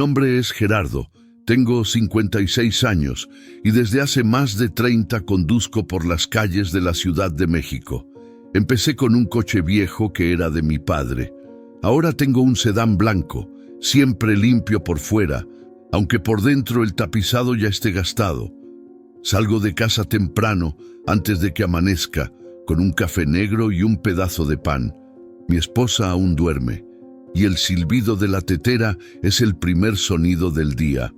nombre es Gerardo, tengo 56 años y desde hace más de 30 conduzco por las calles de la Ciudad de México. Empecé con un coche viejo que era de mi padre. Ahora tengo un sedán blanco, siempre limpio por fuera, aunque por dentro el tapizado ya esté gastado. Salgo de casa temprano, antes de que amanezca, con un café negro y un pedazo de pan. Mi esposa aún duerme, y el silbido de la tetera es el primer sonido del día.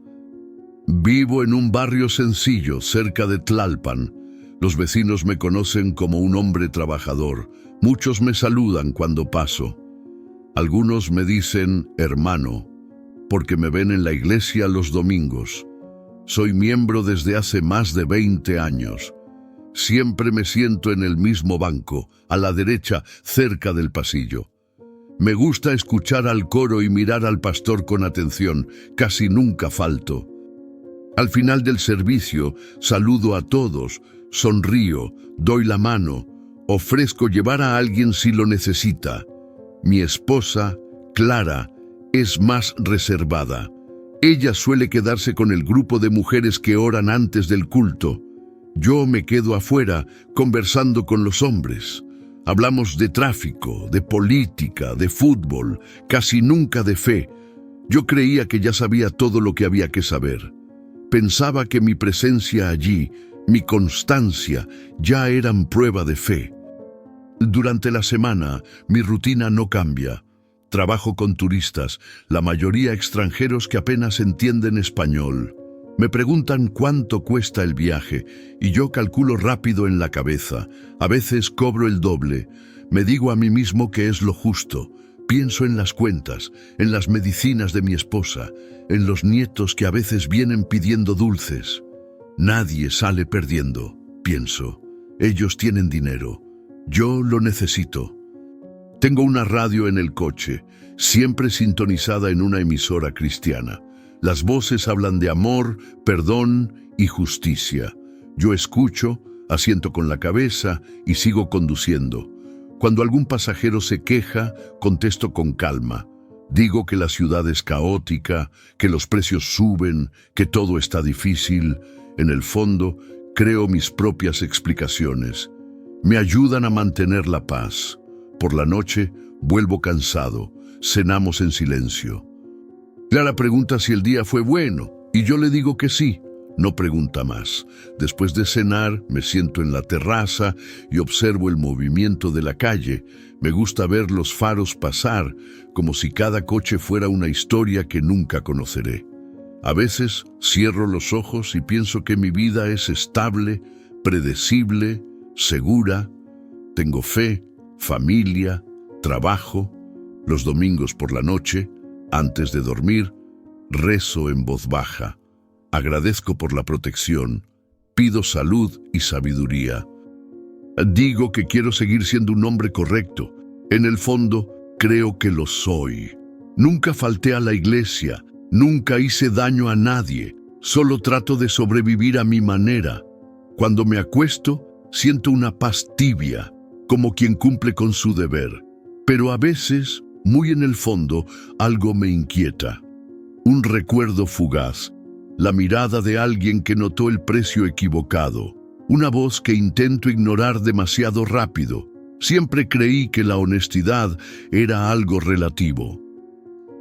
Vivo en un barrio sencillo, cerca de Tlalpan. Los vecinos me conocen como un hombre trabajador. Muchos me saludan cuando paso. Algunos me dicen hermano, porque me ven en la iglesia los domingos. Soy miembro desde hace más de 20 años. Siempre me siento en el mismo banco, a la derecha, cerca del pasillo. Me gusta escuchar al coro y mirar al pastor con atención. Casi nunca falto. Al final del servicio, saludo a todos, sonrío, doy la mano, ofrezco llevar a alguien si lo necesita. Mi esposa, Clara, es más reservada. Ella suele quedarse con el grupo de mujeres que oran antes del culto. Yo me quedo afuera, conversando con los hombres. Hablamos de tráfico, de política, de fútbol, casi nunca de fe. Yo creía que ya sabía todo lo que había que saber. Pensaba que mi presencia allí, mi constancia, ya eran prueba de fe. Durante la semana, mi rutina no cambia. Trabajo con turistas, la mayoría extranjeros que apenas entienden español. Me preguntan cuánto cuesta el viaje y yo calculo rápido en la cabeza. A veces cobro el doble. Me digo a mí mismo que es lo justo. Pienso en las cuentas, en las medicinas de mi esposa, en los nietos que a veces vienen pidiendo dulces. Nadie sale perdiendo, pienso. Ellos tienen dinero. Yo lo necesito. Tengo una radio en el coche, siempre sintonizada en una emisora cristiana. Las voces hablan de amor, perdón y justicia. Yo escucho, asiento con la cabeza y sigo conduciendo. Cuando algún pasajero se queja, contesto con calma. Digo que la ciudad es caótica, que los precios suben, que todo está difícil. En el fondo, creo mis propias explicaciones. Me ayudan a mantener la paz. Por la noche, vuelvo cansado. Cenamos en silencio. Clara pregunta si el día fue bueno, y yo le digo que sí. No pregunta más. Después de cenar, me siento en la terraza y observo el movimiento de la calle. Me gusta ver los faros pasar, como si cada coche fuera una historia que nunca conoceré. A veces cierro los ojos y pienso que mi vida es estable, predecible, segura. Tengo fe, familia, trabajo. Los domingos por la noche, antes de dormir, rezo en voz baja. Agradezco por la protección, pido salud y sabiduría. Digo que quiero seguir siendo un hombre correcto. En el fondo, creo que lo soy. Nunca falté a la iglesia, nunca hice daño a nadie, solo trato de sobrevivir a mi manera. Cuando me acuesto, siento una paz tibia, como quien cumple con su deber. Pero a veces, muy en el fondo, algo me inquieta. Un recuerdo fugaz. La mirada de alguien que notó el precio equivocado. Una voz que intento ignorar demasiado rápido. Siempre creí que la honestidad era algo relativo.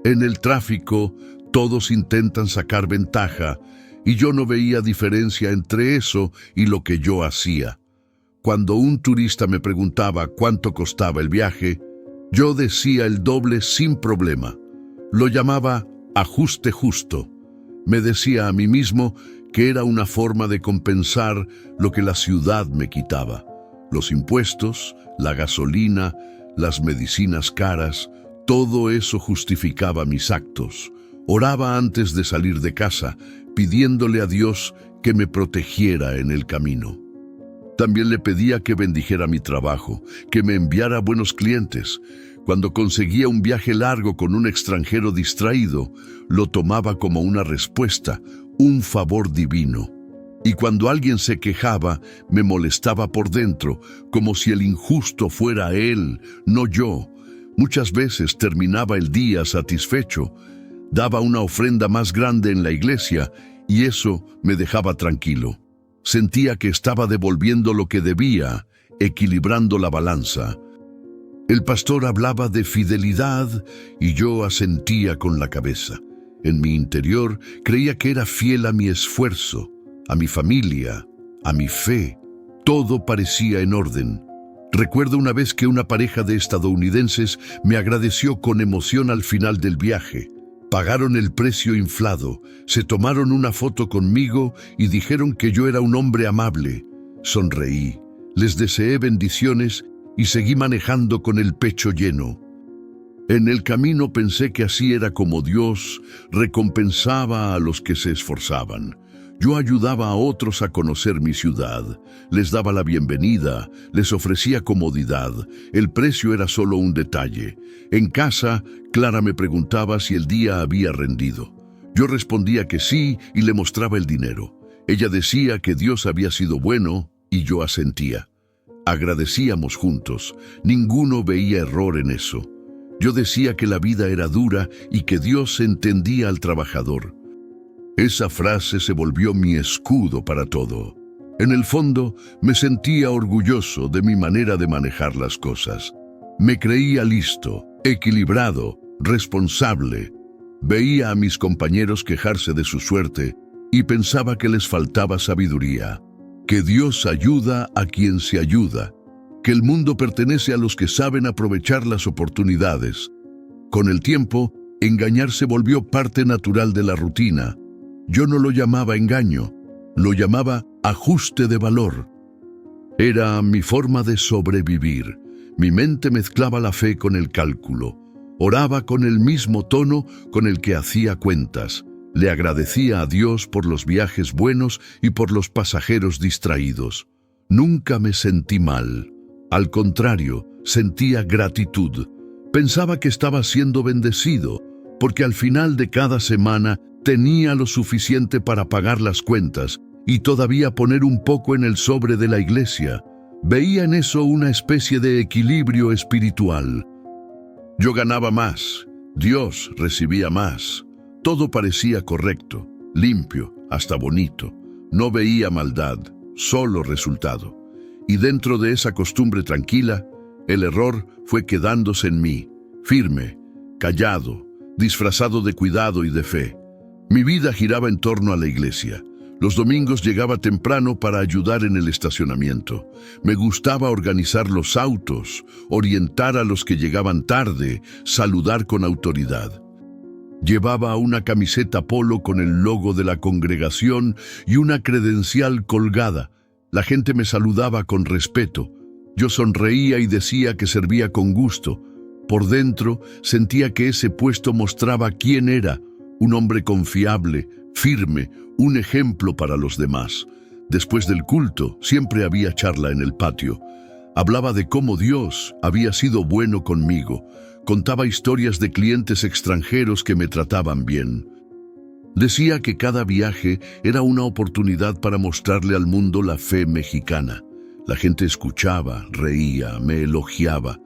En el tráfico, todos intentan sacar ventaja, y yo no veía diferencia entre eso y lo que yo hacía. Cuando un turista me preguntaba cuánto costaba el viaje, yo decía el doble sin problema. Lo llamaba ajuste justo. Me decía a mí mismo que era una forma de compensar lo que la ciudad me quitaba. Los impuestos, la gasolina, las medicinas caras, todo eso justificaba mis actos. Oraba antes de salir de casa, pidiéndole a Dios que me protegiera en el camino. También le pedía que bendijera mi trabajo, que me enviara buenos clientes. Cuando conseguía un viaje largo con un extranjero distraído, lo tomaba como una respuesta, un favor divino. Y cuando alguien se quejaba, me molestaba por dentro, como si el injusto fuera él, no yo. Muchas veces terminaba el día satisfecho. daba una ofrenda más grande en la iglesia y eso me dejaba tranquilo. Sentía que estaba devolviendo lo que debía, equilibrando la balanza. El pastor hablaba de fidelidad y yo asentía con la cabeza. En mi interior creía que era fiel a mi esfuerzo, a mi familia, a mi fe. Todo parecía en orden. Recuerdo una vez que una pareja de estadounidenses me agradeció con emoción al final del viaje. Pagaron el precio inflado, se tomaron una foto conmigo y dijeron que yo era un hombre amable. Sonreí, les deseé bendiciones y seguí manejando con el pecho lleno. En el camino pensé que así era como Dios recompensaba a los que se esforzaban. Yo ayudaba a otros a conocer mi ciudad, les daba la bienvenida, les ofrecía comodidad. El precio era solo un detalle. En casa, Clara me preguntaba si el día había rendido. Yo respondía que sí y le mostraba el dinero. Ella decía que Dios había sido bueno y yo asentía. Agradecíamos juntos, ninguno veía error en eso. Yo decía que la vida era dura y que Dios entendía al trabajador. Esa frase se volvió mi escudo para todo. En el fondo, me sentía orgulloso de mi manera de manejar las cosas. Me creía listo, equilibrado, responsable. Veía a mis compañeros quejarse de su suerte y pensaba que les faltaba sabiduría. Que Dios ayuda a quien se ayuda. Que el mundo pertenece a los que saben aprovechar las oportunidades. Con el tiempo, engañar se volvió parte natural de la rutina. Yo no lo llamaba engaño, lo llamaba ajuste de valor. Era mi forma de sobrevivir. Mi mente mezclaba la fe con el cálculo. Oraba con el mismo tono con el que hacía cuentas. Le agradecía a Dios por los viajes buenos y por los pasajeros distraídos. Nunca me sentí mal. Al contrario, sentía gratitud. Pensaba que estaba siendo bendecido, porque al final de cada semana tenía lo suficiente para pagar las cuentas y todavía poner un poco en el sobre de la iglesia. Veía en eso una especie de equilibrio espiritual. Yo ganaba más, Dios recibía más. Todo parecía correcto, limpio, hasta bonito. No veía maldad, solo resultado. Y dentro de esa costumbre tranquila, el error fue quedándose en mí, firme, callado, disfrazado de cuidado y de fe. Mi vida giraba en torno a la iglesia. Los domingos llegaba temprano para ayudar en el estacionamiento. Me gustaba organizar los autos, orientar a los que llegaban tarde, saludar con autoridad. Llevaba una camiseta polo con el logo de la congregación y una credencial colgada. La gente me saludaba con respeto. Yo sonreía y decía que servía con gusto. Por dentro sentía que ese puesto mostraba quién era. Un hombre confiable, firme, un ejemplo para los demás. Después del culto, siempre había charla en el patio. Hablaba de cómo Dios había sido bueno conmigo. Contaba historias de clientes extranjeros que me trataban bien. Decía que cada viaje era una oportunidad para mostrarle al mundo la fe mexicana. La gente escuchaba, reía, me elogiaba.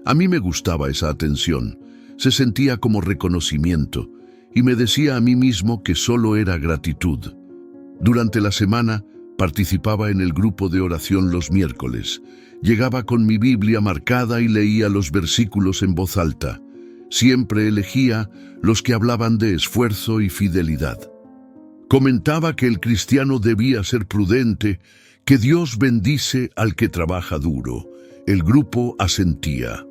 A mí me gustaba esa atención. Se sentía como reconocimiento. Y me decía a mí mismo que solo era gratitud. Durante la semana participaba en el grupo de oración los miércoles. Llegaba con mi Biblia marcada y leía los versículos en voz alta. Siempre elegía los que hablaban de esfuerzo y fidelidad. Comentaba que el cristiano debía ser prudente, que Dios bendice al que trabaja duro. El grupo asentía.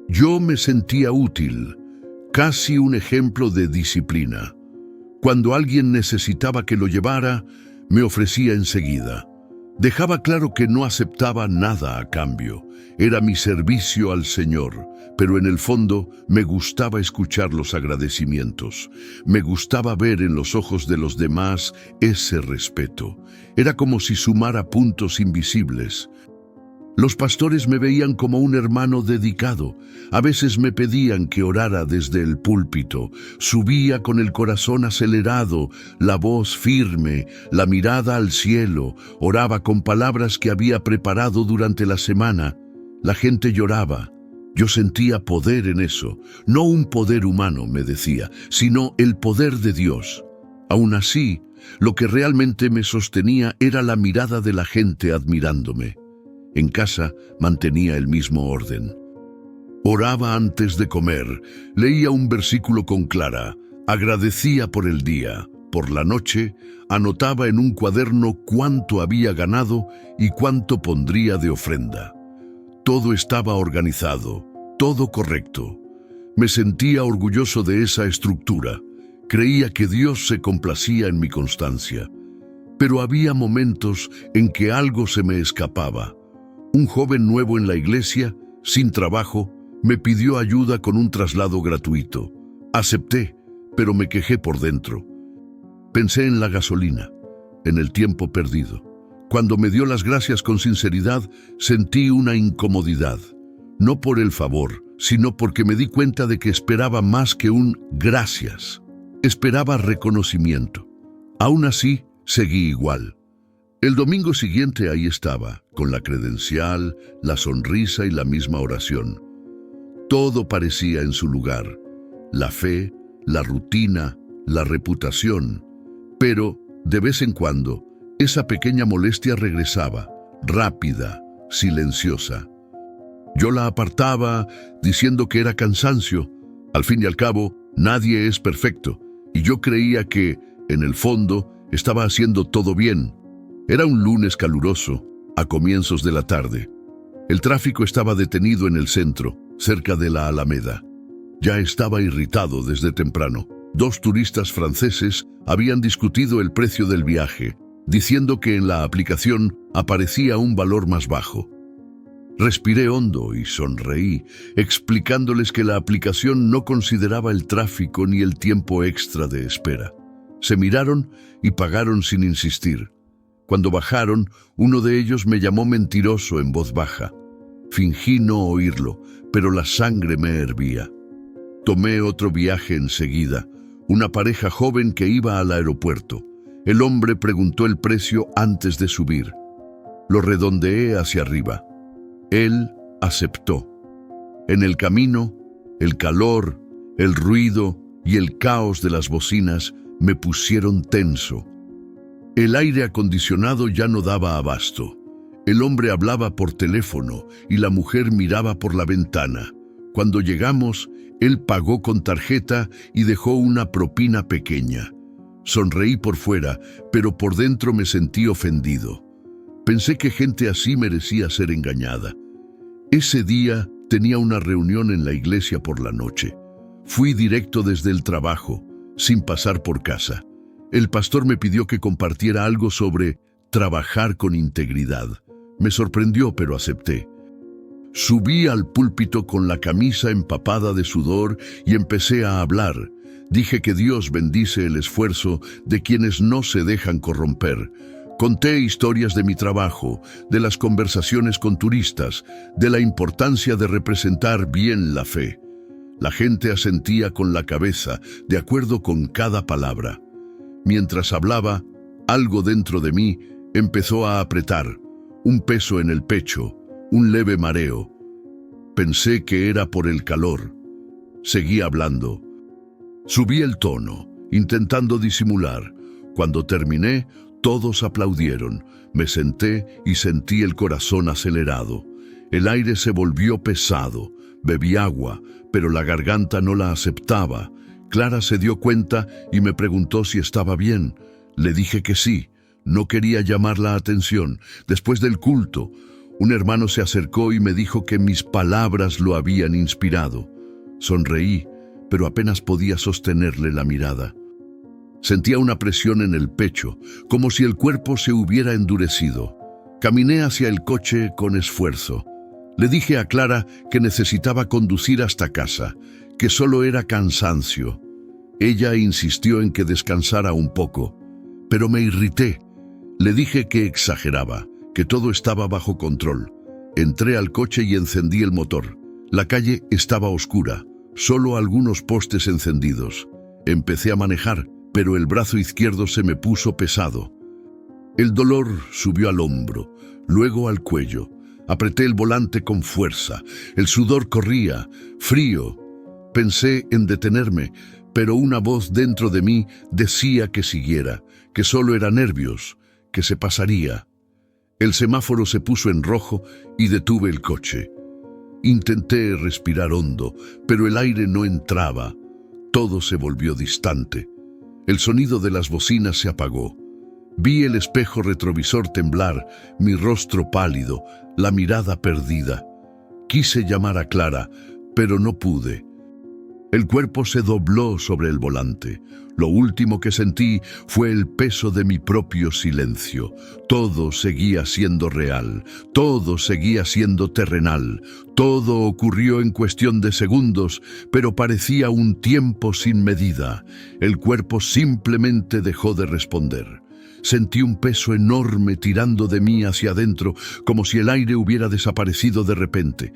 Yo me sentía útil. Casi un ejemplo de disciplina. Cuando alguien necesitaba que lo llevara, me ofrecía enseguida. Dejaba claro que no aceptaba nada a cambio. Era mi servicio al Señor, pero en el fondo me gustaba escuchar los agradecimientos. Me gustaba ver en los ojos de los demás ese respeto. Era como si sumara puntos invisibles. Los pastores me veían como un hermano dedicado. A veces me pedían que orara desde el púlpito. Subía con el corazón acelerado, la voz firme, la mirada al cielo. Oraba con palabras que había preparado durante la semana. La gente lloraba. Yo sentía poder en eso, no un poder humano, me decía, sino el poder de Dios. Aún así, lo que realmente me sostenía era la mirada de la gente admirándome. En casa mantenía el mismo orden. Oraba antes de comer, leía un versículo con Clara, agradecía por el día. Por la noche, anotaba en un cuaderno cuánto había ganado y cuánto pondría de ofrenda. Todo estaba organizado, todo correcto. Me sentía orgulloso de esa estructura. Creía que Dios se complacía en mi constancia. Pero había momentos en que algo se me escapaba. Un joven nuevo en la iglesia, sin trabajo, me pidió ayuda con un traslado gratuito. Acepté, pero me quejé por dentro. Pensé en la gasolina, en el tiempo perdido. Cuando me dio las gracias con sinceridad, sentí una incomodidad. No por el favor, sino porque me di cuenta de que esperaba más que un gracias. Esperaba reconocimiento. Aún así, seguí igual. El domingo siguiente ahí estaba, con la credencial, la sonrisa y la misma oración. Todo parecía en su lugar. La fe, la rutina, la reputación. Pero, de vez en cuando, esa pequeña molestia regresaba, rápida, silenciosa. Yo la apartaba, diciendo que era cansancio. Al fin y al cabo, nadie es perfecto, y yo creía que, en el fondo, estaba haciendo todo bien. Era un lunes caluroso, a comienzos de la tarde. El tráfico estaba detenido en el centro, cerca de la Alameda. Ya estaba irritado desde temprano. 2 turistas franceses habían discutido el precio del viaje, diciendo que en la aplicación aparecía un valor más bajo. Respiré hondo y sonreí, explicándoles que la aplicación no consideraba el tráfico ni el tiempo extra de espera. Se miraron y pagaron sin insistir. Cuando bajaron, uno de ellos me llamó mentiroso en voz baja. Fingí no oírlo, pero la sangre me hervía. Tomé otro viaje enseguida, una pareja joven que iba al aeropuerto. El hombre preguntó el precio antes de subir. Lo redondeé hacia arriba. Él aceptó. En el camino, el calor, el ruido y el caos de las bocinas me pusieron tenso. El aire acondicionado ya no daba abasto. El hombre hablaba por teléfono y la mujer miraba por la ventana. Cuando llegamos, él pagó con tarjeta y dejó una propina pequeña. Sonreí por fuera, pero por dentro me sentí ofendido. Pensé que gente así merecía ser engañada. Ese día tenía una reunión en la iglesia por la noche. Fui directo desde el trabajo, sin pasar por casa. El pastor me pidió que compartiera algo sobre trabajar con integridad. Me sorprendió, pero acepté. Subí al púlpito con la camisa empapada de sudor y empecé a hablar. Dije que Dios bendice el esfuerzo de quienes no se dejan corromper. Conté historias de mi trabajo, de las conversaciones con turistas, de la importancia de representar bien la fe. La gente asentía con la cabeza, de acuerdo con cada palabra. Mientras hablaba, algo dentro de mí empezó a apretar, un peso en el pecho, un leve mareo. Pensé que era por el calor. Seguí hablando. Subí el tono, intentando disimular. Cuando terminé, todos aplaudieron. Me senté y sentí el corazón acelerado. El aire se volvió pesado. Bebí agua, pero la garganta no la aceptaba. Clara se dio cuenta y me preguntó si estaba bien. Le dije que sí. No quería llamar la atención. Después del culto, un hermano se acercó y me dijo que mis palabras lo habían inspirado. Sonreí, pero apenas podía sostenerle la mirada. Sentía una presión en el pecho, como si el cuerpo se hubiera endurecido. Caminé hacia el coche con esfuerzo. Le dije a Clara que necesitaba conducir hasta casa, que solo era cansancio. Ella insistió en que descansara un poco, pero me irrité. Le dije que exageraba, que todo estaba bajo control. Entré al coche y encendí el motor. La calle estaba oscura, solo algunos postes encendidos. Empecé a manejar, pero el brazo izquierdo se me puso pesado. El dolor subió al hombro, luego al cuello. Apreté el volante con fuerza. El sudor corría, frío. Pensé en detenerme, pero una voz dentro de mí decía que siguiera, que solo era nervios, que se pasaría. El semáforo se puso en rojo y detuve el coche. Intenté respirar hondo, pero el aire no entraba. Todo se volvió distante. El sonido de las bocinas se apagó. Vi el espejo retrovisor temblar, mi rostro pálido, la mirada perdida. Quise llamar a Clara, pero no pude. El cuerpo se dobló sobre el volante. Lo último que sentí fue el peso de mi propio silencio. Todo seguía siendo real, todo seguía siendo terrenal. Todo ocurrió en cuestión de segundos, pero parecía un tiempo sin medida. El cuerpo simplemente dejó de responder. Sentí un peso enorme tirando de mí hacia adentro, como si el aire hubiera desaparecido de repente.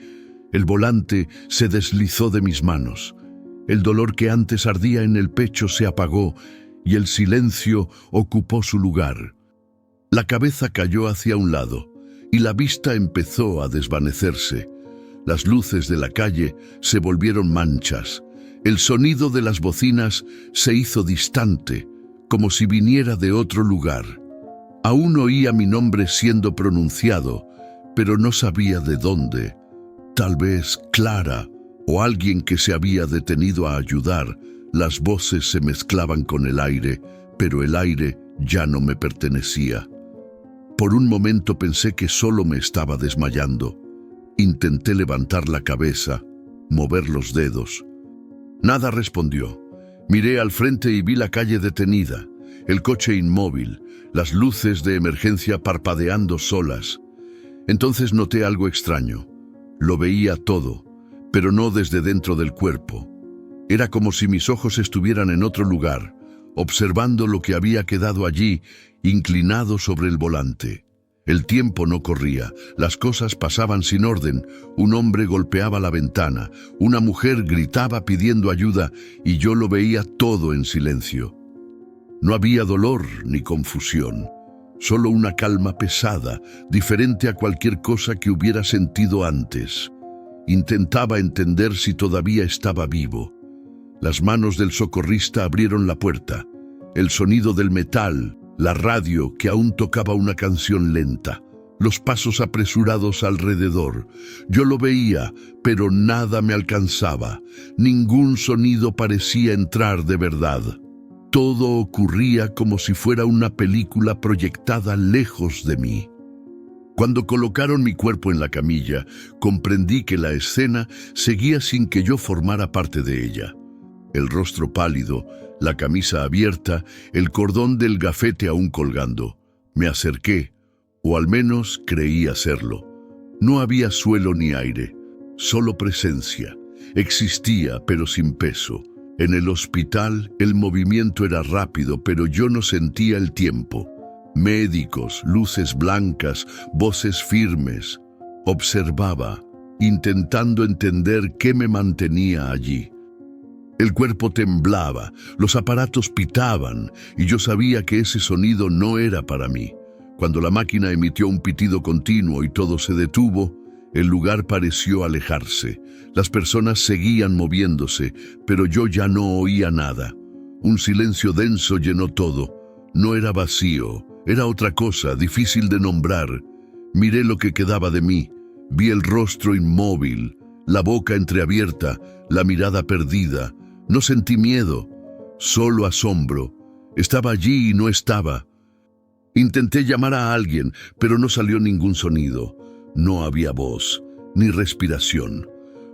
El volante se deslizó de mis manos. El dolor que antes ardía en el pecho se apagó y el silencio ocupó su lugar. La cabeza cayó hacia un lado y la vista empezó a desvanecerse. Las luces de la calle se volvieron manchas. El sonido de las bocinas se hizo distante, como si viniera de otro lugar. Aún oía mi nombre siendo pronunciado, pero no sabía de dónde. Tal vez Clara o alguien que se había detenido a ayudar. Las voces se mezclaban con el aire, pero el aire ya no me pertenecía. Por un momento pensé que solo me estaba desmayando. Intenté levantar la cabeza, mover los dedos. Nada respondió. Miré al frente y vi la calle detenida, el coche inmóvil, las luces de emergencia parpadeando solas. Entonces noté algo extraño. Lo veía todo, pero no desde dentro del cuerpo. Era como si mis ojos estuvieran en otro lugar, observando lo que había quedado allí, inclinado sobre el volante. El tiempo no corría, las cosas pasaban sin orden. Un hombre golpeaba la ventana, una mujer gritaba pidiendo ayuda y yo lo veía todo en silencio. No había dolor ni confusión, solo una calma pesada, diferente a cualquier cosa que hubiera sentido antes. Intentaba entender si todavía estaba vivo. Las manos del socorrista abrieron la puerta. El sonido del metal, la radio que aún tocaba una canción lenta, los pasos apresurados alrededor. Yo lo veía, pero nada me alcanzaba. Ningún sonido parecía entrar de verdad. Todo ocurría como si fuera una película proyectada lejos de mí. Cuando colocaron mi cuerpo en la camilla, comprendí que la escena seguía sin que yo formara parte de ella. El rostro pálido, la camisa abierta, el cordón del gafete aún colgando. Me acerqué, o al menos creí hacerlo. No había suelo ni aire, solo presencia. Existía, pero sin peso. En el hospital, el movimiento era rápido, pero yo no sentía el tiempo. Médicos, luces blancas, voces firmes. Observaba, intentando entender qué me mantenía allí. El cuerpo temblaba, los aparatos pitaban, y yo sabía que ese sonido no era para mí. Cuando la máquina emitió un pitido continuo y todo se detuvo, el lugar pareció alejarse. Las personas seguían moviéndose, pero yo ya no oía nada. Un silencio denso llenó todo. No era vacío, era otra cosa, difícil de nombrar. Miré lo que quedaba de mí. Vi el rostro inmóvil, la boca entreabierta, la mirada perdida. No sentí miedo, solo asombro. Estaba allí y no estaba. Intenté llamar a alguien, pero no salió ningún sonido. No había voz, ni respiración.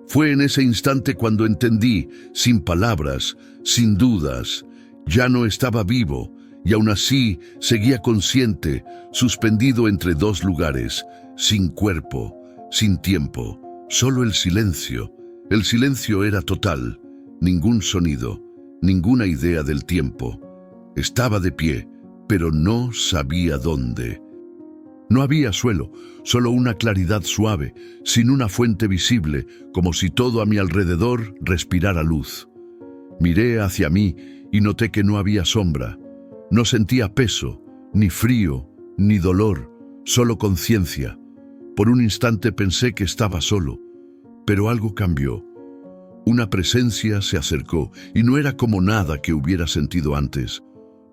Fue en ese instante cuando entendí, sin palabras, sin dudas, ya no estaba vivo, y aún así seguía consciente, suspendido entre dos lugares, sin cuerpo, sin tiempo, solo el silencio. El silencio era total, ningún sonido, ninguna idea del tiempo. Estaba de pie, pero no sabía dónde. No había suelo, solo una claridad suave, sin una fuente visible, como si todo a mi alrededor respirara luz. Miré hacia mí y noté que no había sombra. No sentía peso, ni frío, ni dolor, solo conciencia. Por un instante pensé que estaba solo, pero algo cambió. Una presencia se acercó y no era como nada que hubiera sentido antes.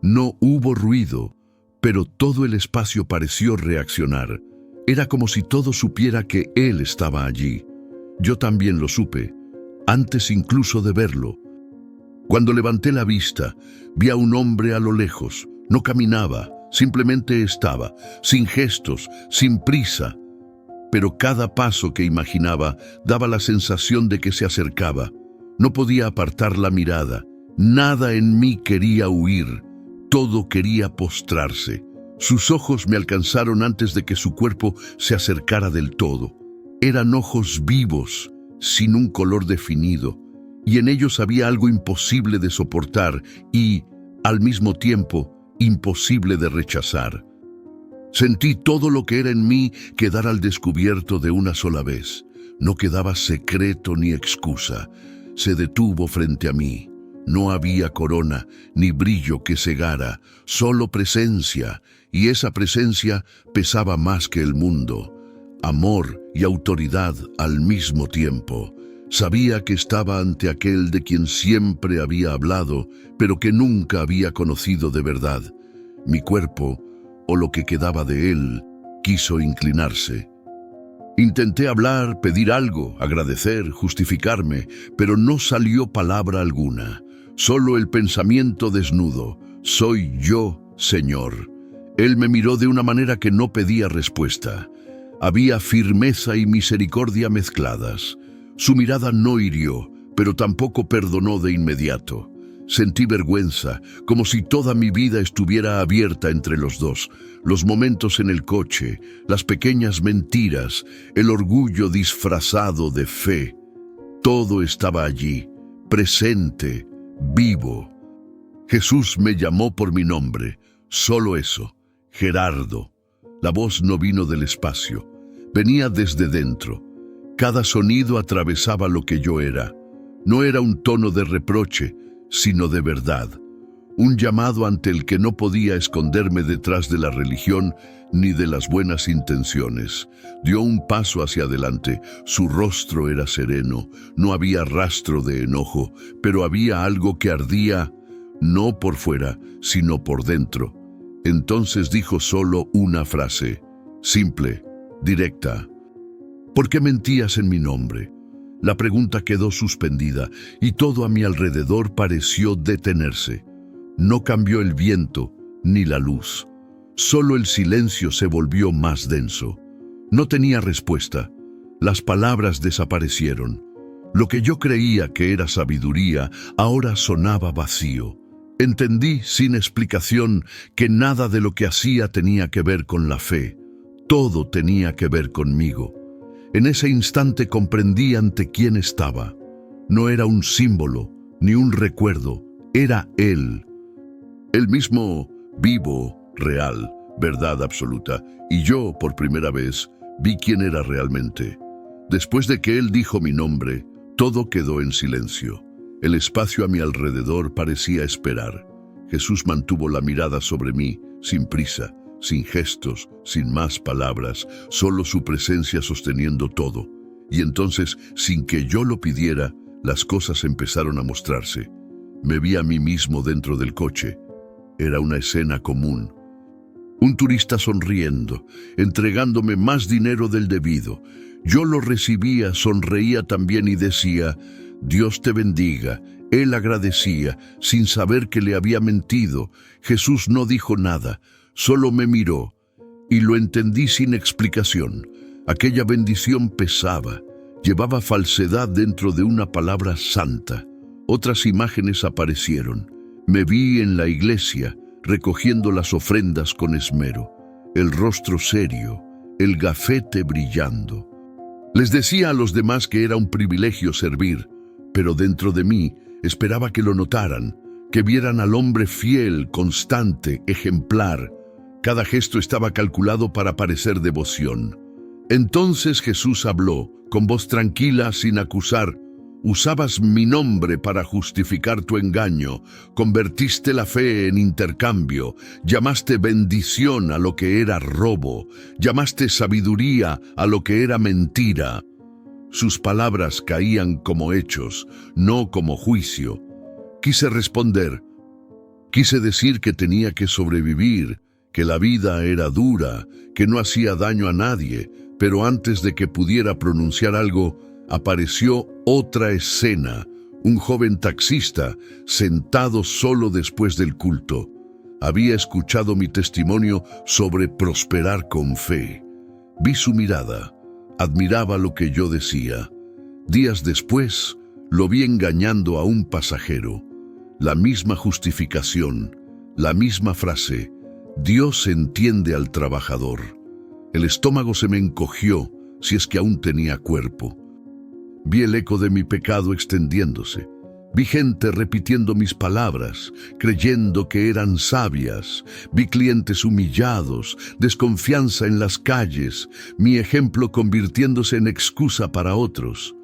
No hubo ruido, pero todo el espacio pareció reaccionar. Era como si todo supiera que Él estaba allí. Yo también lo supe, antes incluso de verlo. Cuando levanté la vista, vi a un hombre a lo lejos. No caminaba, simplemente estaba, sin gestos, sin prisa. Pero cada paso que imaginaba daba la sensación de que se acercaba. No podía apartar la mirada. Nada en mí quería huir. Todo quería postrarse. Sus ojos me alcanzaron antes de que su cuerpo se acercara del todo. Eran ojos vivos, sin un color definido, y en ellos había algo imposible de soportar y, al mismo tiempo, imposible de rechazar. Sentí todo lo que era en mí quedar al descubierto de una sola vez. No quedaba secreto ni excusa. Se detuvo frente a mí. No había corona ni brillo que cegara, solo presencia, y esa presencia pesaba más que el mundo. Amor y autoridad al mismo tiempo. Sabía que estaba ante aquel de quien siempre había hablado, pero que nunca había conocido de verdad. Mi cuerpo, o lo que quedaba de él, quiso inclinarse. Intenté hablar, pedir algo, agradecer, justificarme, pero no salió palabra alguna. Solo el pensamiento desnudo. Soy yo, Señor. Él me miró de una manera que no pedía respuesta. Había firmeza y misericordia mezcladas. Su mirada no hirió, pero tampoco perdonó de inmediato. Sentí vergüenza, como si toda mi vida estuviera abierta entre los dos. Los momentos en el coche, las pequeñas mentiras, el orgullo disfrazado de fe. Todo estaba allí, presente, vivo. Jesús me llamó por mi nombre, solo eso, Gerardo. La voz no vino del espacio, venía desde dentro. Cada sonido atravesaba lo que yo era. No era un tono de reproche, sino de verdad. Un llamado ante el que no podía esconderme detrás de la religión ni de las buenas intenciones. Dio un paso hacia adelante, su rostro era sereno, no había rastro de enojo, pero había algo que ardía, no por fuera, sino por dentro. Entonces dijo solo una frase, simple, directa. ¿Por qué mentías en mi nombre? La pregunta quedó suspendida y todo a mi alrededor pareció detenerse. No cambió el viento ni la luz. Solo el silencio se volvió más denso. No tenía respuesta. Las palabras desaparecieron. Lo que yo creía que era sabiduría ahora sonaba vacío. Entendí sin explicación que nada de lo que hacía tenía que ver con la fe. Todo tenía que ver conmigo. En ese instante comprendí ante quién estaba. No era un símbolo, ni un recuerdo, era Él. El mismo, vivo, real, verdad absoluta. Y yo, por primera vez, vi quién era realmente. Después de que Él dijo mi nombre, todo quedó en silencio. El espacio a mi alrededor parecía esperar. Jesús mantuvo la mirada sobre mí, sin prisa, sin gestos, sin más palabras, solo su presencia sosteniendo todo. Y entonces, sin que yo lo pidiera, las cosas empezaron a mostrarse. Me vi a mí mismo dentro del coche. Era una escena común. Un turista sonriendo, entregándome más dinero del debido. Yo lo recibía, sonreía también y decía, Dios te bendiga. Él agradecía, sin saber que le había mentido. Jesús no dijo nada. Solo me miró, y lo entendí sin explicación. Aquella bendición pesaba, llevaba falsedad dentro de una palabra santa. Otras imágenes aparecieron. Me vi en la iglesia, recogiendo las ofrendas con esmero, el rostro serio, el gafete brillando. Les decía a los demás que era un privilegio servir, pero dentro de mí esperaba que lo notaran, que vieran al hombre fiel, constante, ejemplar. Cada gesto estaba calculado para parecer devoción. Entonces Jesús habló, con voz tranquila, sin acusar. Usabas mi nombre para justificar tu engaño, convertiste la fe en intercambio, llamaste bendición a lo que era robo, llamaste sabiduría a lo que era mentira. Sus palabras caían como hechos, no como juicio. Quise responder, quise decir que tenía que sobrevivir, que la vida era dura, que no hacía daño a nadie, pero antes de que pudiera pronunciar algo, apareció otra escena, un joven taxista sentado solo después del culto. Había escuchado mi testimonio sobre prosperar con fe. Vi su mirada, admiraba lo que yo decía. Días después, lo vi engañando a un pasajero. La misma justificación, la misma frase, Dios entiende al trabajador. El estómago se me encogió, si es que aún tenía cuerpo. Vi el eco de mi pecado extendiéndose. Vi gente repitiendo mis palabras, creyendo que eran sabias. Vi clientes humillados, desconfianza en las calles, mi ejemplo convirtiéndose en excusa para otros.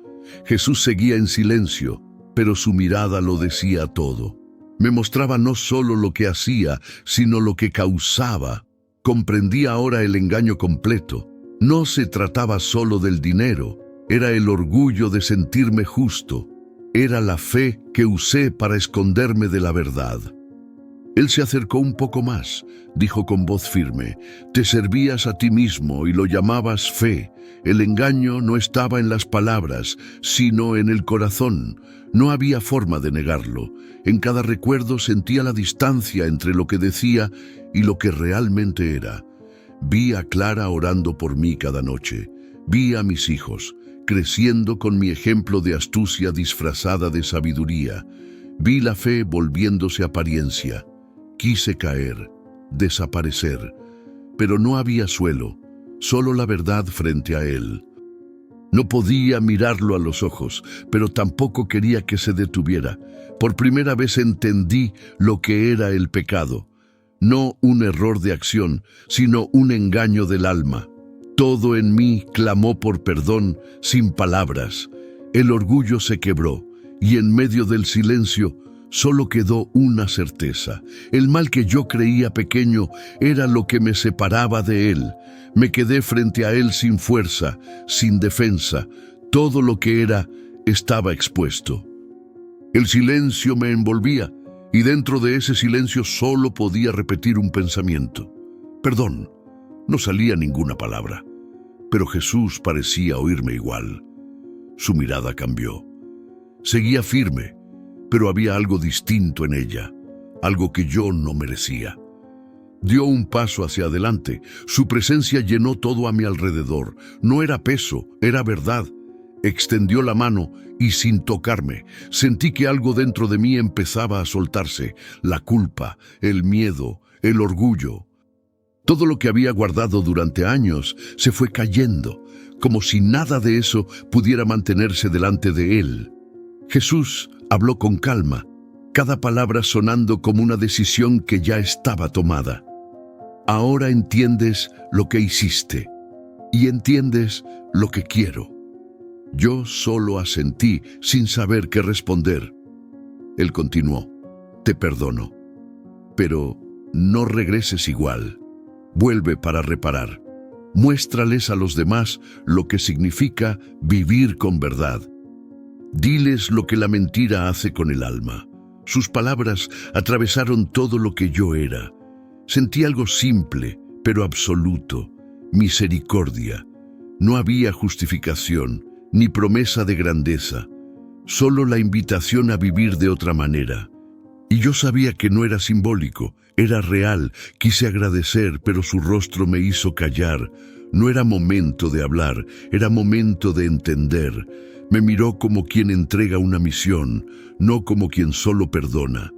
Jesús seguía en silencio, pero su mirada lo decía todo. Me mostraba no solo lo que hacía, sino lo que causaba. Comprendí ahora el engaño completo. No se trataba solo del dinero, era el orgullo de sentirme justo. Era la fe que usé para esconderme de la verdad. Él se acercó un poco más, dijo con voz firme, te servías a ti mismo y lo llamabas fe. El engaño no estaba en las palabras, sino en el corazón. No había forma de negarlo. En cada recuerdo sentía la distancia entre lo que decía y lo que realmente era. Vi a Clara orando por mí cada noche. Vi a mis hijos, creciendo con mi ejemplo de astucia disfrazada de sabiduría. Vi la fe volviéndose apariencia. Quise caer, desaparecer, pero no había suelo, solo la verdad frente a él. No podía mirarlo a los ojos, pero tampoco quería que se detuviera. Por primera vez entendí lo que era el pecado. No un error de acción, sino un engaño del alma. Todo en mí clamó por perdón sin palabras. El orgullo se quebró, y en medio del silencio solo quedó una certeza. El mal que yo creía pequeño era lo que me separaba de él. Me quedé frente a él sin fuerza, sin defensa. Todo lo que era estaba expuesto. El silencio me envolvía, y dentro de ese silencio solo podía repetir un pensamiento. Perdón. No salía ninguna palabra, pero Jesús parecía oírme igual. Su mirada cambió. Seguía firme, pero había algo distinto en ella, algo que yo no merecía. Dio un paso hacia adelante. Su presencia llenó todo a mi alrededor. No era peso, era verdad. Extendió la mano y sin tocarme, sentí que algo dentro de mí empezaba a soltarse. La culpa, el miedo, el orgullo. Todo lo que había guardado durante años se fue cayendo, como si nada de eso pudiera mantenerse delante de él. Jesús habló con calma, cada palabra sonando como una decisión que ya estaba tomada. Ahora entiendes lo que hiciste y entiendes lo que quiero. Yo solo asentí sin saber qué responder. Él continuó, te perdono, pero no regreses igual. Vuelve para reparar. Muéstrales a los demás lo que significa vivir con verdad. Diles lo que la mentira hace con el alma. Sus palabras atravesaron todo lo que yo era. Sentí algo simple, pero absoluto, misericordia. No había justificación, ni promesa de grandeza, solo la invitación a vivir de otra manera. Y yo sabía que no era simbólico, era real. Quise agradecer, pero su rostro me hizo callar. No era momento de hablar, era momento de entender. Me miró como quien entrega una misión, no como quien solo perdona.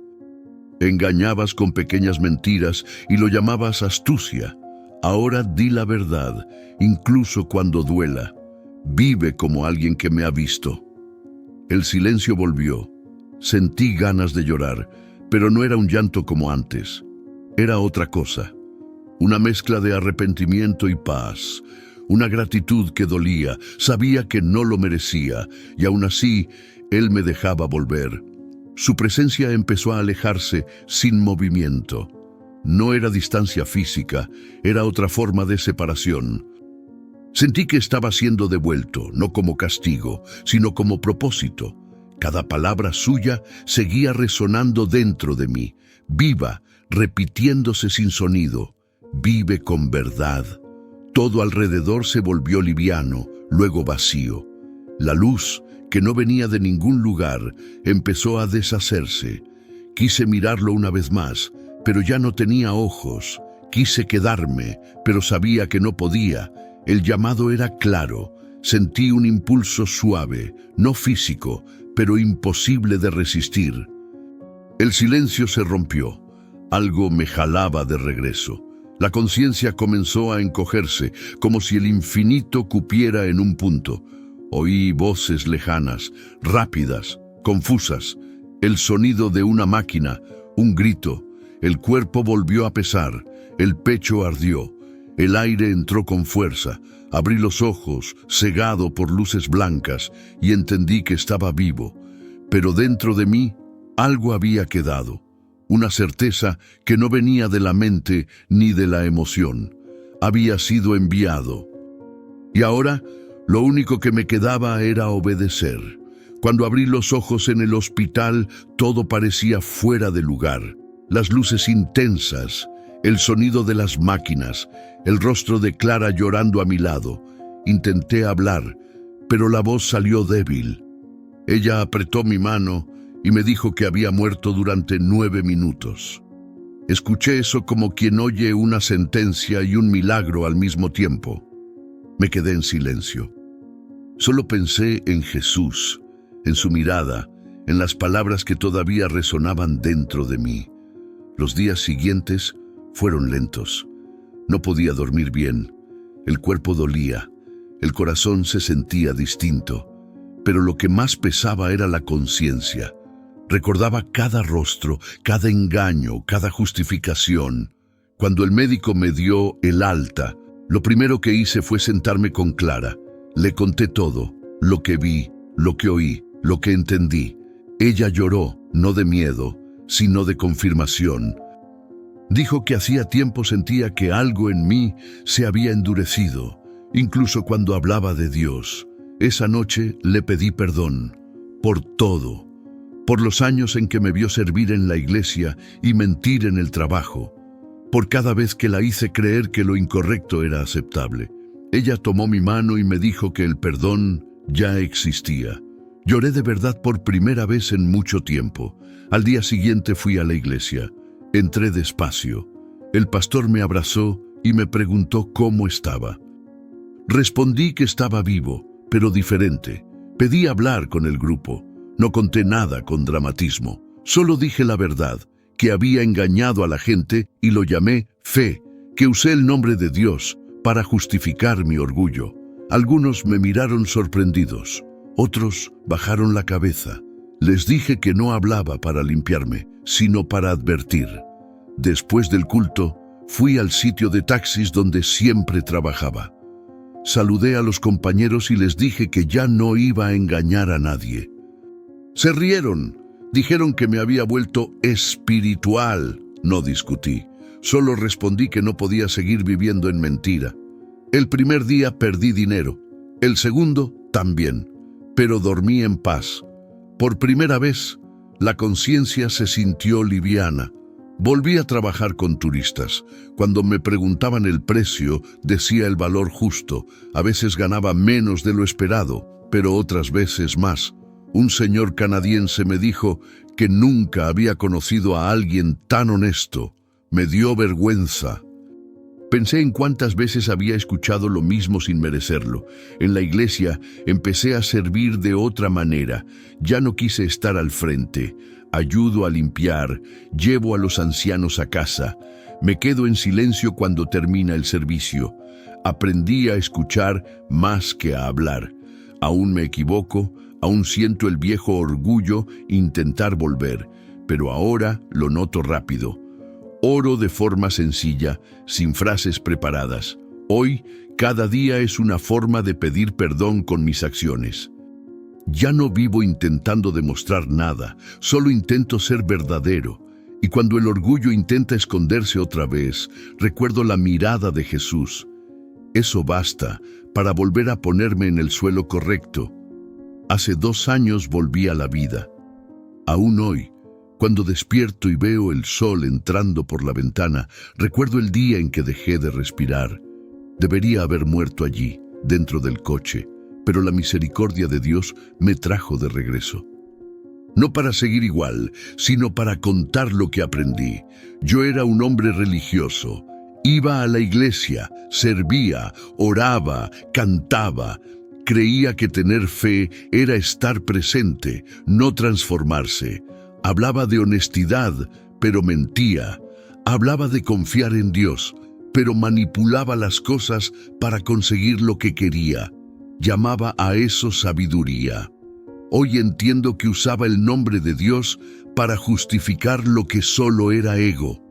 Engañabas con pequeñas mentiras y lo llamabas astucia. Ahora di la verdad, incluso cuando duela. Vive como alguien que me ha visto. El silencio volvió. Sentí ganas de llorar, pero no era un llanto como antes. Era otra cosa. Una mezcla de arrepentimiento y paz. Una gratitud que dolía. Sabía que no lo merecía, y aún así Él me dejaba volver. Su presencia empezó a alejarse sin movimiento. No era distancia física, era otra forma de separación. Sentí que estaba siendo devuelto, no como castigo, sino como propósito. Cada palabra suya seguía resonando dentro de mí, viva, repitiéndose sin sonido. Vive con verdad. Todo alrededor se volvió liviano, luego vacío. La luz, que no venía de ningún lugar, empezó a deshacerse. Quise mirarlo una vez más, pero ya no tenía ojos. Quise quedarme, pero sabía que no podía. El llamado era claro. Sentí un impulso suave, no físico, pero imposible de resistir. El silencio se rompió. Algo me jalaba de regreso. La conciencia comenzó a encogerse, como si el infinito cupiera en un punto. Oí voces lejanas, rápidas, confusas, el sonido de una máquina, un grito. El cuerpo volvió a pesar, el pecho ardió, el aire entró con fuerza. Abrí los ojos, cegado por luces blancas, y entendí que estaba vivo. Pero dentro de mí, algo había quedado. Una certeza que no venía de la mente ni de la emoción. Había sido enviado. Y ahora, lo único que me quedaba era obedecer. Cuando abrí los ojos en el hospital, todo parecía fuera de lugar. Las luces intensas, el sonido de las máquinas, el rostro de Clara llorando a mi lado. Intenté hablar, pero la voz salió débil. Ella apretó mi mano y me dijo que había muerto durante 9 minutos. Escuché eso como quien oye una sentencia y un milagro al mismo tiempo. Me quedé en silencio. Solo pensé en Jesús, en su mirada, en las palabras que todavía resonaban dentro de mí. Los días siguientes fueron lentos. No podía dormir bien. El cuerpo dolía. El corazón se sentía distinto. Pero lo que más pesaba era la conciencia. Recordaba cada rostro, cada engaño, cada justificación. Cuando el médico me dio el alta, lo primero que hice fue sentarme con Clara. Le conté todo, lo que vi, lo que oí, lo que entendí. Ella lloró, no de miedo, sino de confirmación. Dijo que hacía tiempo sentía que algo en mí se había endurecido, incluso cuando hablaba de Dios. Esa noche le pedí perdón, por todo. Por los años en que me vio servir en la iglesia y mentir en el trabajo, por cada vez que la hice creer que lo incorrecto era aceptable. Ella tomó mi mano y me dijo que el perdón ya existía. Lloré de verdad por primera vez en mucho tiempo. Al día siguiente fui a la iglesia. Entré despacio. El pastor me abrazó y me preguntó cómo estaba. Respondí que estaba vivo, pero diferente. Pedí hablar con el grupo. No conté nada con dramatismo, solo dije la verdad, que había engañado a la gente y lo llamé fe, que usé el nombre de Dios para justificar mi orgullo. Algunos me miraron sorprendidos, otros bajaron la cabeza. Les dije que no hablaba para limpiarme, sino para advertir. Después del culto, fui al sitio de taxis donde siempre trabajaba. Saludé a los compañeros y les dije que ya no iba a engañar a nadie. Se rieron, dijeron que me había vuelto espiritual. No discutí, solo respondí que no podía seguir viviendo en mentira. El primer día perdí dinero, el segundo también, pero dormí en paz. Por primera vez, la conciencia se sintió liviana. Volví a trabajar con turistas. Cuando me preguntaban el precio, decía el valor justo. A veces ganaba menos de lo esperado, pero otras veces más. Un señor canadiense me dijo que nunca había conocido a alguien tan honesto. Me dio vergüenza. Pensé en cuántas veces había escuchado lo mismo sin merecerlo. En la iglesia empecé a servir de otra manera. Ya no quise estar al frente. Ayudo a limpiar, llevo a los ancianos a casa. Me quedo en silencio cuando termina el servicio. Aprendí a escuchar más que a hablar. Aún me equivoco. Aún siento el viejo orgullo intentar volver, pero ahora lo noto rápido. Oro de forma sencilla, sin frases preparadas. Hoy, cada día es una forma de pedir perdón con mis acciones. Ya no vivo intentando demostrar nada, solo intento ser verdadero. Y cuando el orgullo intenta esconderse otra vez, recuerdo la mirada de Jesús. Eso basta para volver a ponerme en el suelo correcto. Hace 2 años volví a la vida. Aún hoy, cuando despierto y veo el sol entrando por la ventana, recuerdo el día en que dejé de respirar. Debería haber muerto allí, dentro del coche, pero la misericordia de Dios me trajo de regreso. No para seguir igual, sino para contar lo que aprendí. Yo era un hombre religioso. Iba a la iglesia, servía, oraba, cantaba. Creía que tener fe era estar presente, no transformarse. Hablaba de honestidad, pero mentía. Hablaba de confiar en Dios, pero manipulaba las cosas para conseguir lo que quería. Llamaba a eso sabiduría. Hoy entiendo que usaba el nombre de Dios para justificar lo que solo era ego.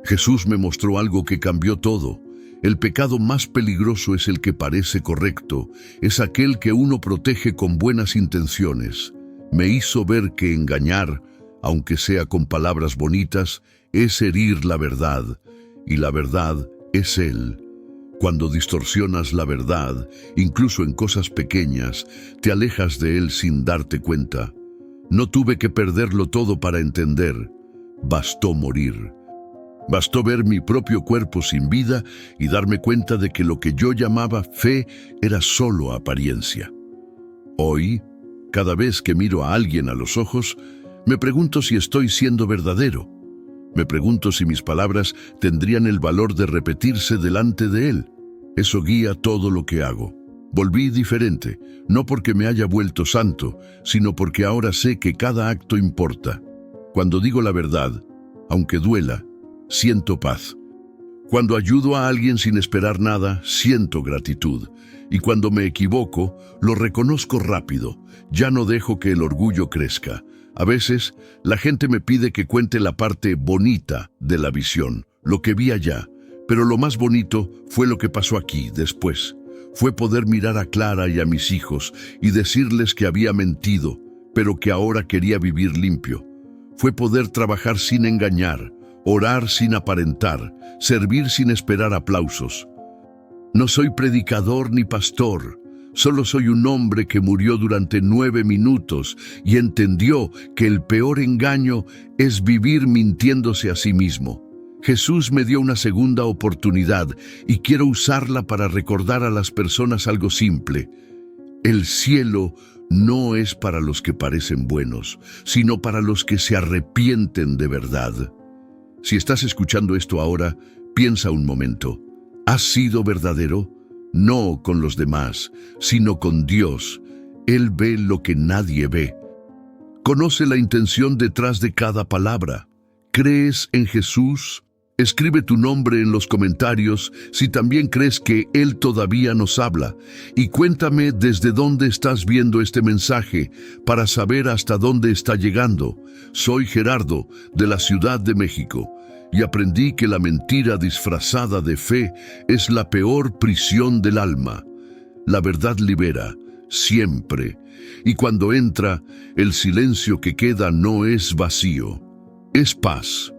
Jesús me mostró algo que cambió todo. El pecado más peligroso es el que parece correcto, es aquel que uno protege con buenas intenciones. Me hizo ver que engañar, aunque sea con palabras bonitas, es herir la verdad, y la verdad es Él. Cuando distorsionas la verdad, incluso en cosas pequeñas, te alejas de Él sin darte cuenta. No tuve que perderlo todo para entender. Bastó morir. Bastó ver mi propio cuerpo sin vida y darme cuenta de que lo que yo llamaba fe era solo apariencia. Hoy, cada vez que miro a alguien a los ojos, me pregunto si estoy siendo verdadero. Me pregunto si mis palabras tendrían el valor de repetirse delante de Él. Eso guía todo lo que hago. Volví diferente, no porque me haya vuelto santo, sino porque ahora sé que cada acto importa. Cuando digo la verdad, aunque duela, siento paz. Cuando ayudo a alguien sin esperar nada, siento gratitud. Y cuando me equivoco, lo reconozco rápido. Ya no dejo que el orgullo crezca. A veces, la gente me pide que cuente la parte bonita de la visión, lo que vi allá. Pero lo más bonito fue lo que pasó aquí, después. Fue poder mirar a Clara y a mis hijos y decirles que había mentido, pero que ahora quería vivir limpio. Fue poder trabajar sin engañar, orar sin aparentar, servir sin esperar aplausos. No soy predicador ni pastor. Solo soy un hombre que murió durante 9 minutos y entendió que el peor engaño es vivir mintiéndose a sí mismo. Jesús me dio una segunda oportunidad y quiero usarla para recordar a las personas algo simple. El cielo no es para los que parecen buenos, sino para los que se arrepienten de verdad. Si estás escuchando esto ahora, piensa un momento. ¿Has sido verdadero? No con los demás, sino con Dios. Él ve lo que nadie ve. Conoce la intención detrás de cada palabra. ¿Crees en Jesús? Escribe tu nombre en los comentarios si también crees que Él todavía nos habla. Y cuéntame desde dónde estás viendo este mensaje para saber hasta dónde está llegando. Soy Gerardo, de la Ciudad de México. Y aprendí que la mentira disfrazada de fe es la peor prisión del alma. La verdad libera, siempre. Y cuando entra, el silencio que queda no es vacío, es paz.